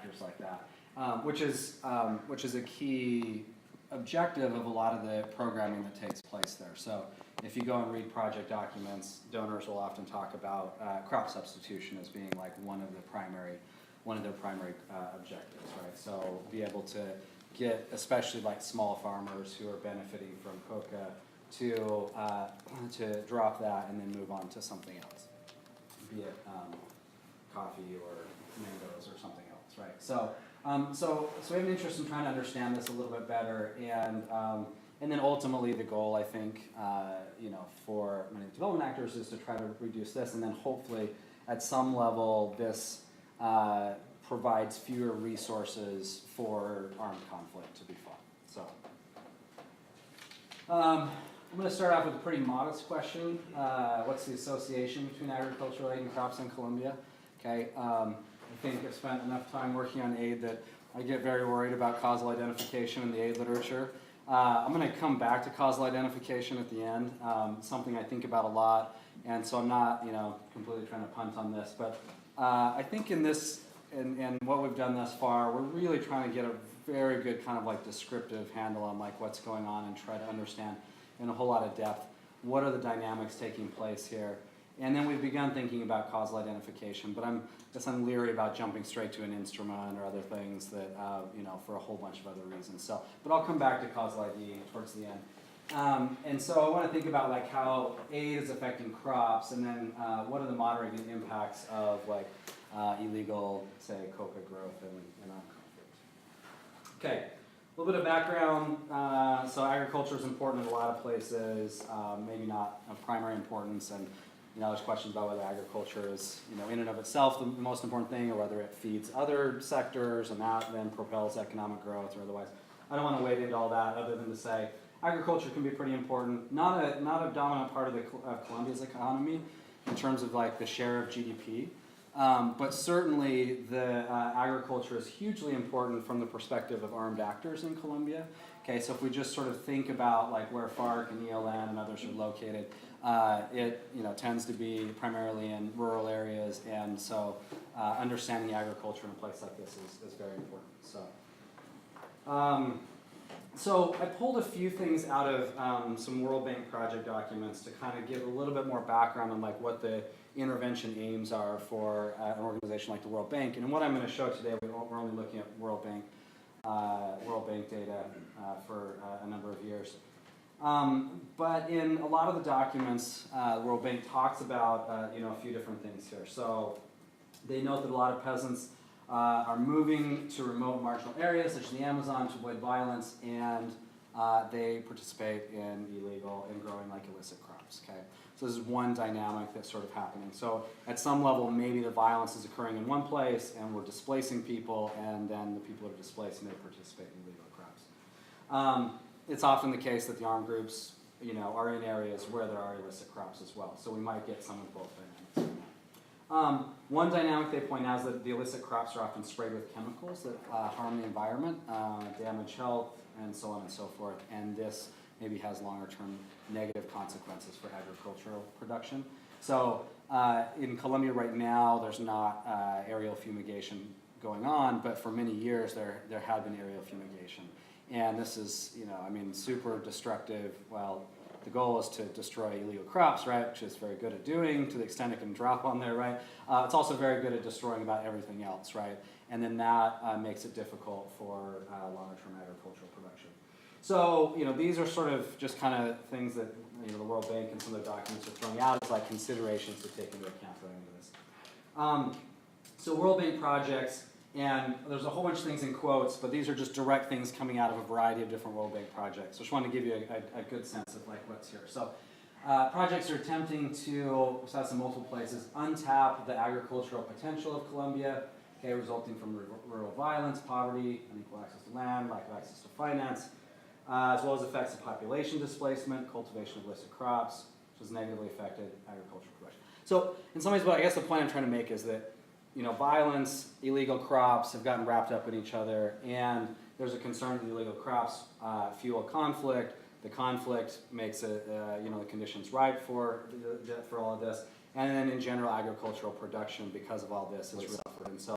factors like that, which is a key objective of a lot of the programming that takes place there. So if you go and read project documents, donors will often talk about crop substitution as being like one of their primary objectives, right? So be able to get, especially like small farmers who are benefiting from coca, to drop that and then move on to something else, be it coffee or mangoes or something else, right? So we have an interest in trying to understand this a little bit better, and then ultimately the goal, I think, for many development actors is to try to reduce this, and then hopefully at some level this provides fewer resources for armed conflict to be fought. So I'm going to start off with a pretty modest question. What's the association between agricultural aid and crops in Colombia? Okay, I think I've spent enough time working on aid that I get very worried about causal identification in the aid literature. I'm going to come back to causal identification at the end, something I think about a lot, and so I'm not, completely trying to punt on this, but I think in this, and what we've done thus far, we're really trying to get a very good kind of like descriptive handle on like what's going on and try to understand in a whole lot of depth what are the dynamics taking place here. And then we've begun thinking about causal identification, but I'm leery about jumping straight to an instrument or other things that, for a whole bunch of other reasons. So, but I'll come back to causal ID towards the end. And so I want to think about like how aid is affecting crops, and then what are the moderating impacts of like illegal, say, coca growth and armed conflict. Okay. A little bit of background. So agriculture is important in a lot of places, maybe not of primary importance, and there's questions about whether agriculture is, in and of itself the most important thing, or whether it feeds other sectors and that then propels economic growth or otherwise. I don't want to wade into all that other than to say agriculture can be pretty important. Not a dominant part of Colombia's economy in terms of like the share of GDP. But certainly the agriculture is hugely important from the perspective of armed actors in Colombia. Okay, so if we just sort of think about like where FARC and ELN and others are located, it tends to be primarily in rural areas, and so understanding agriculture in a place like this is very important. So I pulled a few things out of some World Bank project documents to kind of give a little bit more background on like what the intervention aims are for an organization like the World Bank. And what I'm going to show today, we're only looking at World Bank data for a number of years. But in a lot of the documents, the World Bank talks about a few different things here. So they note that a lot of peasants are moving to remote marginal areas such as the Amazon to avoid violence, and they participate in growing like illicit crops. Okay, so this is one dynamic that's sort of happening. So at some level, maybe the violence is occurring in one place, and we're displacing people, and then the people that are displaced may participate in illegal crops. It's often the case that the armed groups, are in areas where there are illicit crops as well. So we might get some of both dynamics. One dynamic they point out is that the illicit crops are often sprayed with chemicals that harm the environment, damage health, and so on and so forth. And this maybe has longer-term negative consequences for agricultural production. So in Colombia right now, there's not aerial fumigation going on, but for many years there had been aerial fumigation. And this is, super destructive. Well, the goal is to destroy illegal crops, right, which it's very good at doing to the extent it can drop on there, right? It's also very good at destroying about everything else, right? And then that makes it difficult for longer-term agricultural production. So, these are sort of just kind of things that the World Bank and some of the documents are throwing out as like considerations to take into account going into this. So World Bank projects. And there's a whole bunch of things in quotes, but these are just direct things coming out of a variety of different World Bank projects. So I just wanted to give you a good sense of like what's here. So projects are attempting to, in multiple places, untap the agricultural potential of Colombia, okay, resulting from rural violence, poverty, unequal access to land, lack of access to finance, as well as effects of population displacement, cultivation of illicit crops, which has negatively affected agricultural production. So in some ways, I guess the point I'm trying to make is that violence, illegal crops have gotten wrapped up in each other, and there's a concern that illegal crops fuel conflict. The conflict makes it, the conditions ripe for all of this, and then in general, agricultural production because of all this is suffered. And so